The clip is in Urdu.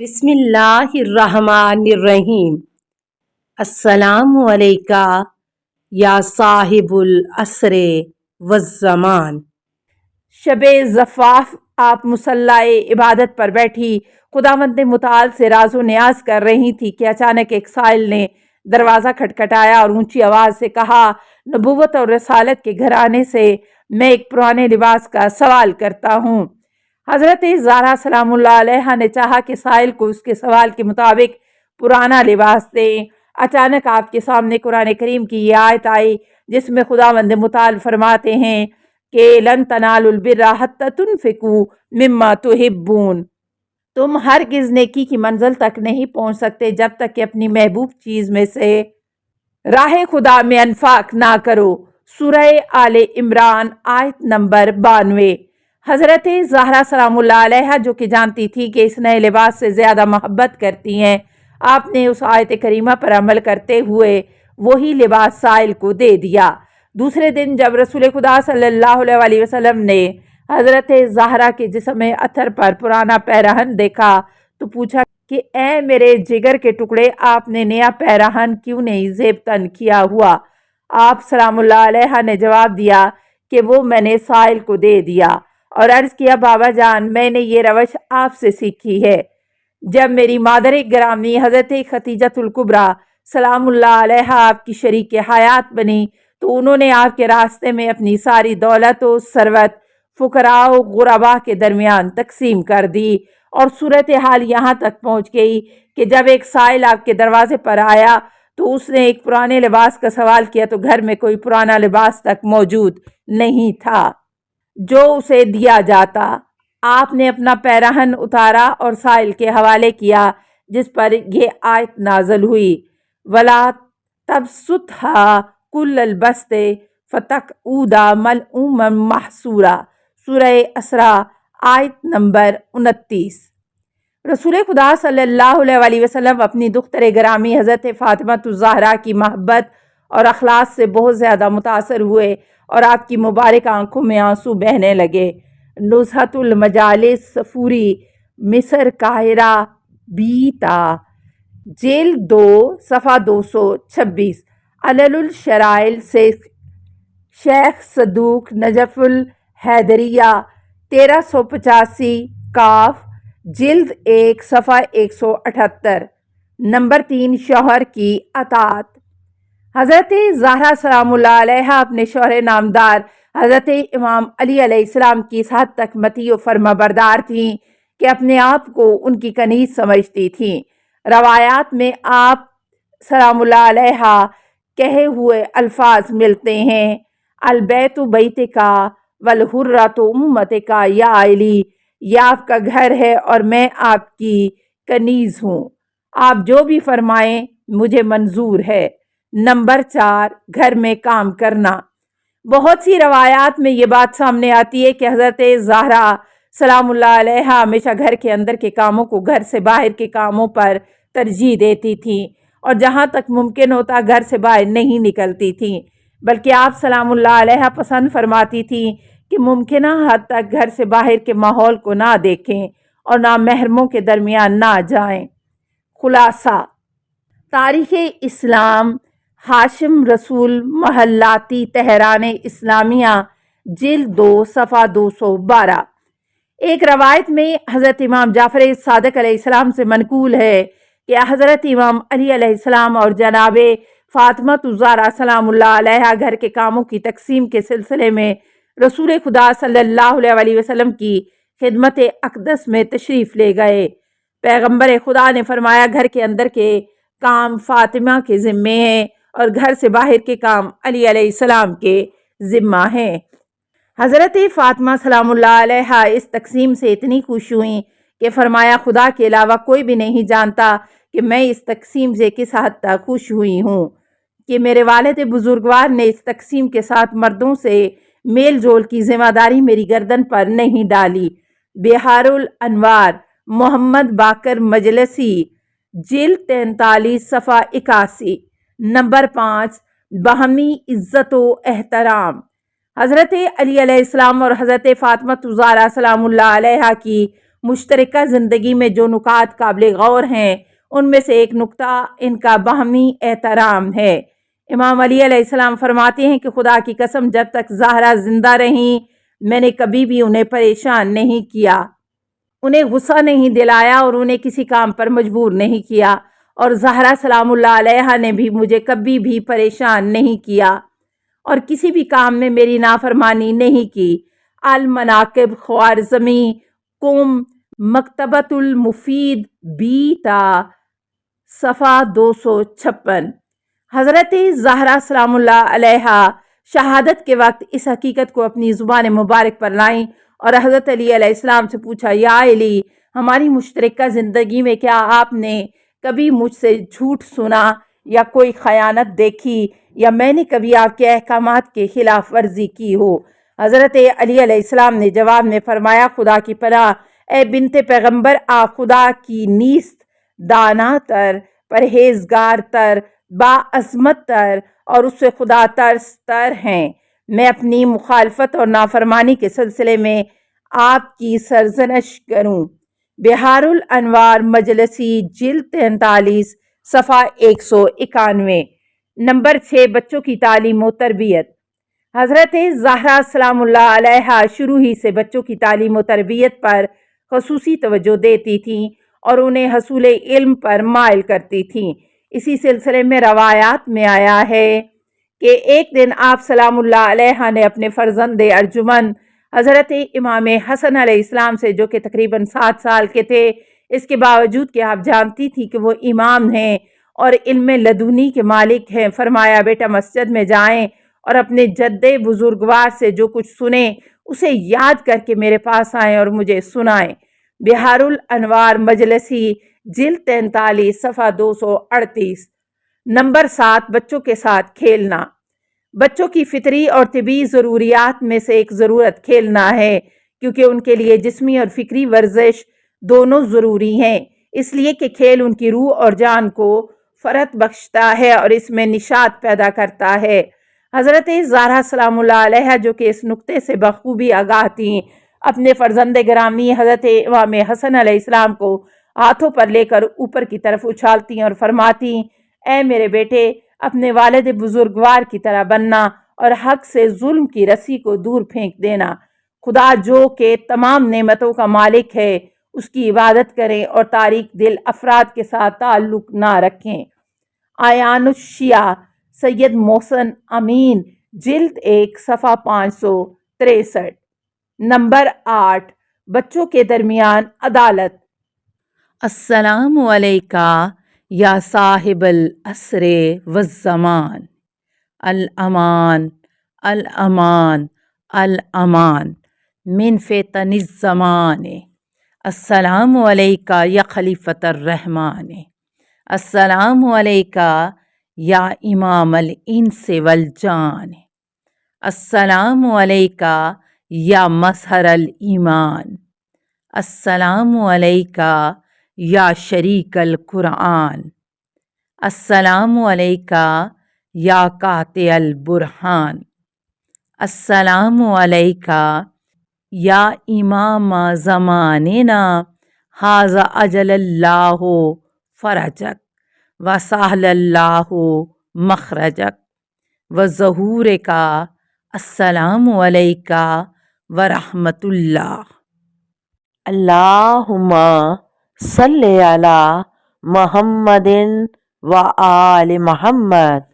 بسم اللہ الرحمن الرحیم۔ السلام علیکہ یا صاحب العصر والزمان۔ شب زفاف آپ مصلاح عبادت پر بیٹھی خداوند متعال سے راز و نیاز کر رہی تھی کہ اچانک ایک سائل نے دروازہ کھٹکھٹایا اور اونچی آواز سے کہا، نبوت اور رسالت کے گھرانے سے میں ایک پرانے لباس کا سوال کرتا ہوں۔ حضرت زہرا سلام اللہ علیہ نے چاہا کہ سائل کو اس کے سوال کے مطابق پرانا لباس دیں۔ اچانک آپ کے سامنے قرآن کریم کی یہ آیت آئی جس میں خداوند متعال فرماتے ہیں کہ لن تنالوا البر حتی تنفقوا مما تحبون، تم ہرگز نیکی کی منزل تک نہیں پہنچ سکتے جب تک کہ اپنی محبوب چیز میں سے راہ خدا میں انفاق نہ کرو۔ سورہ آل عمران آیت نمبر 92۔ حضرت زہرا سلام اللہ علیہ جو کہ جانتی تھی کہ اس نئے لباس سے زیادہ محبت کرتی ہیں، آپ نے اس آیت کریمہ پر عمل کرتے ہوئے وہی لباس سائل کو دے دیا۔ دوسرے دن جب رسول خدا صلی اللہ علیہ وسلم نے حضرت زہرا کے جسم اطہر پر پرانا پیراہن دیکھا تو پوچھا کہ اے میرے جگر کے ٹکڑے، آپ نے نیا پیراہن کیوں نہیں زیبتن کیا ہوا؟ آپ سلام اللہ علیہ نے جواب دیا کہ وہ میں نے سائل کو دے دیا اور عرض کیا، بابا جان، میں نے یہ روش آپ سے سیکھی ہے۔ جب میری مادر گرامی حضرت ختیجۃ الکبریٰ سلام اللہ علیہ آپ کی شریک حیات بنی تو انہوں نے آپ کے راستے میں اپنی ساری دولت و ثروت فقراء و غرباء کے درمیان تقسیم کر دی، اور صورتحال یہاں تک پہنچ گئی کہ جب ایک سائل آپ کے دروازے پر آیا تو اس نے ایک پرانے لباس کا سوال کیا تو گھر میں کوئی پرانا لباس تک موجود نہیں تھا جو اسے دیا جاتا۔ آپ نے اپنا پیراہن اتارا اور سائل کے حوالے کیا جس پر یہ آیت نازل ہوئی، وَلَا تَبْسُطْهَا كُلَّ الْبَسْطِ فَتَقْعُدَ مَلْعُومًا مَحْسُورًا۔ سورہ اسراء آیت نمبر 29۔ رسول خدا صلی اللہ علیہ وسلم اپنی دختر گرامی حضرت فاطمہ الزہرا کی محبت اور اخلاص سے بہت زیادہ متاثر ہوئے اور آپ کی مبارک آنکھوں میں آنسو بہنے لگے۔ نزہۃ المجالس صفوری، مصر، قاہرہ، بیتا، جلد 2 صفحہ 226۔ علل الشرائع سے شیخ صدوق نجف الحیدریہ 1385 کاف، جلد 1 صفحہ 178۔ نمبر 3، شوہر کی اطاعت۔ حضرت زہرا سلام اللہ علیہ اپنے شوہر نامدار حضرت امام علی علیہ السلام کی اس حد تک مطیع و فرما بردار تھیں کہ اپنے آپ کو ان کی کنیز سمجھتی تھیں۔ روایات میں آپ سلام اللہ علیہ کہے ہوئے الفاظ ملتے ہیں، البیت بیتک والحرۃ امتک یا علی، یہ آپ کا گھر ہے اور میں آپ کی کنیز ہوں، آپ جو بھی فرمائیں مجھے منظور ہے۔ نمبر 4، گھر میں کام کرنا۔ بہت سی روایات میں یہ بات سامنے آتی ہے کہ حضرت زہرا سلام اللہ علیہ ہمیشہ گھر کے اندر کے کاموں کو گھر سے باہر کے کاموں پر ترجیح دیتی تھیں اور جہاں تک ممکن ہوتا گھر سے باہر نہیں نکلتی تھیں، بلکہ آپ سلام اللہ علیہ پسند فرماتی تھیں کہ ممکنہ حد تک گھر سے باہر کے ماحول کو نہ دیکھیں اور نہ محرموں کے درمیان نہ جائیں۔ خلاصہ، تاریخ اسلام، ہاشم رسول، محلاتی تہران اسلامیہ، جلد 2 صفحہ 212۔ ایک روایت میں حضرت امام جعفر صادق علیہ السلام سے منقول ہے کہ حضرت امام علی علیہ السلام اور جناب فاطمہ الزہرا سلام اللہ علیہ گھر کے کاموں کی تقسیم کے سلسلے میں رسول خدا صلی اللہ علیہ وسلم کی خدمت اقدس میں تشریف لے گئے۔ پیغمبر خدا نے فرمایا، گھر کے اندر کے کام فاطمہ کے ذمے ہیں اور گھر سے باہر کے کام علی علیہ السلام کے ذمہ ہیں۔ حضرت فاطمہ سلام اللہ علیہ اس تقسیم سے اتنی خوش ہوئیں کہ فرمایا، خدا کے علاوہ کوئی بھی نہیں جانتا کہ میں اس تقسیم سے کس حد تک خوش ہوئی ہوں کہ میرے والد بزرگوار نے اس تقسیم کے ساتھ مردوں سے میل جول کی ذمہ داری میری گردن پر نہیں ڈالی۔ بہار الانوار، محمد باقر مجلسی، جلد 43 صفحہ 81۔ نمبر 5، باہمی عزت و احترام۔ حضرت علی علیہ السلام اور حضرت فاطمہ الزہرا سلام اللہ علیہ کی مشترکہ زندگی میں جو نکات قابل غور ہیں ان میں سے ایک نقطہ ان کا باہمی احترام ہے۔ امام علی علیہ السلام فرماتے ہیں کہ خدا کی قسم جب تک زہرا زندہ رہیں میں نے کبھی بھی انہیں پریشان نہیں کیا، انہیں غصہ نہیں دلایا اور انہیں کسی کام پر مجبور نہیں کیا، اور زہرا سلام اللہ علیہا نے بھی مجھے کبھی بھی پریشان نہیں کیا اور کسی بھی کام میں میری نافرمانی نہیں کی۔ المناقب خوارزمی قم مکتبۃ المفید بیتا صفحہ 256۔ حضرت زہرا سلام اللہ علیہا شہادت کے وقت اس حقیقت کو اپنی زبان مبارک پر لائیں اور حضرت علی علیہ السلام سے پوچھا، یا علی، ہماری مشترکہ زندگی میں کیا آپ نے کبھی مجھ سے جھوٹ سنا یا کوئی خیانت دیکھی یا میں نے کبھی آپ کے احکامات کے خلاف ورزی کی ہو؟ حضرت علی علیہ السلام نے جواب میں فرمایا، خدا کی پناہ، اے بنت پیغمبر، آپ خدا کی نیست دانا تر، پرہیزگار تر، باعظمت تر اور اس سے خدا ترس تر ہیں۔ میں اپنی مخالفت اور نافرمانی کے سلسلے میں آپ کی سرزنش کروں۔ بہار الانوار مجلسی جلد 43 صفحہ 191۔ نمبر 6، بچوں کی تعلیم و تربیت۔ حضرت زہرا سلام اللہ علیہا شروع ہی سے بچوں کی تعلیم و تربیت پر خصوصی توجہ دیتی تھیں اور انہیں حصول علم پر مائل کرتی تھیں۔ اسی سلسلے میں روایات میں آیا ہے کہ ایک دن آپ سلام اللہ علیہا نے اپنے فرزند ارجمند حضرت امام حسن علیہ السلام سے، جو کہ تقریباً 7 سال کے تھے، اس کے باوجود کہ آپ جانتی تھی کہ وہ امام ہیں اور علم لدنی کے مالک ہیں، فرمایا، بیٹا مسجد میں جائیں اور اپنے جد بزرگوار سے جو کچھ سنیں اسے یاد کر کے میرے پاس آئیں اور مجھے سنائیں۔ بہار الانوار مجلسی جلد 43 صفحہ 238۔ نمبر 7، بچوں کے ساتھ کھیلنا۔ بچوں کی فطری اور طبی ضروریات میں سے ایک ضرورت کھیلنا ہے، کیونکہ ان کے لیے جسمی اور فکری ورزش دونوں ضروری ہیں، اس لیے کہ کھیل ان کی روح اور جان کو فرحت بخشتا ہے اور اس میں نشاط پیدا کرتا ہے۔ حضرت زہرا سلام اللہ علیہا، جو کہ اس نقطے سے بخوبی آگاہ تھیں، اپنے فرزند گرامی حضرت امام حسن علیہ السلام کو ہاتھوں پر لے کر اوپر کی طرف اچھالتی اور فرماتی، اے میرے بیٹے، اپنے والد بزرگوار کی طرح بننا اور حق سے ظلم کی رسی کو دور پھینک دینا۔ خدا جو کہ تمام نعمتوں کا مالک ہے اس کی عبادت کریں اور تاریک دل افراد کے ساتھ تعلق نہ رکھیں۔ آیان الشیعہ سید محسن امین جلد 1 صفحہ 563۔ نمبر 8، بچوں کے درمیان عدالت۔ السلام علیکہ یا صاحب العصر والزمان، الامان الامان الامان من فتن الزمان۔ السلام علیکہ یا خلیفۃ الرحمن، السلام علیکہ یا امام الانس والجان، السلام علیکہ یا مظہر الایمان، السلام علیکہ یا شریک القرآن، السلام علیکہ یا قاطع البرہان، السلام علیکہ یا امام زماننا ھذا اجل اللہ فرجک وسہل اللہ مخرجک وظہورک، السلام علیکہ ورحمۃ اللہ۔ اللہم صلی علی محمد و آل محمد۔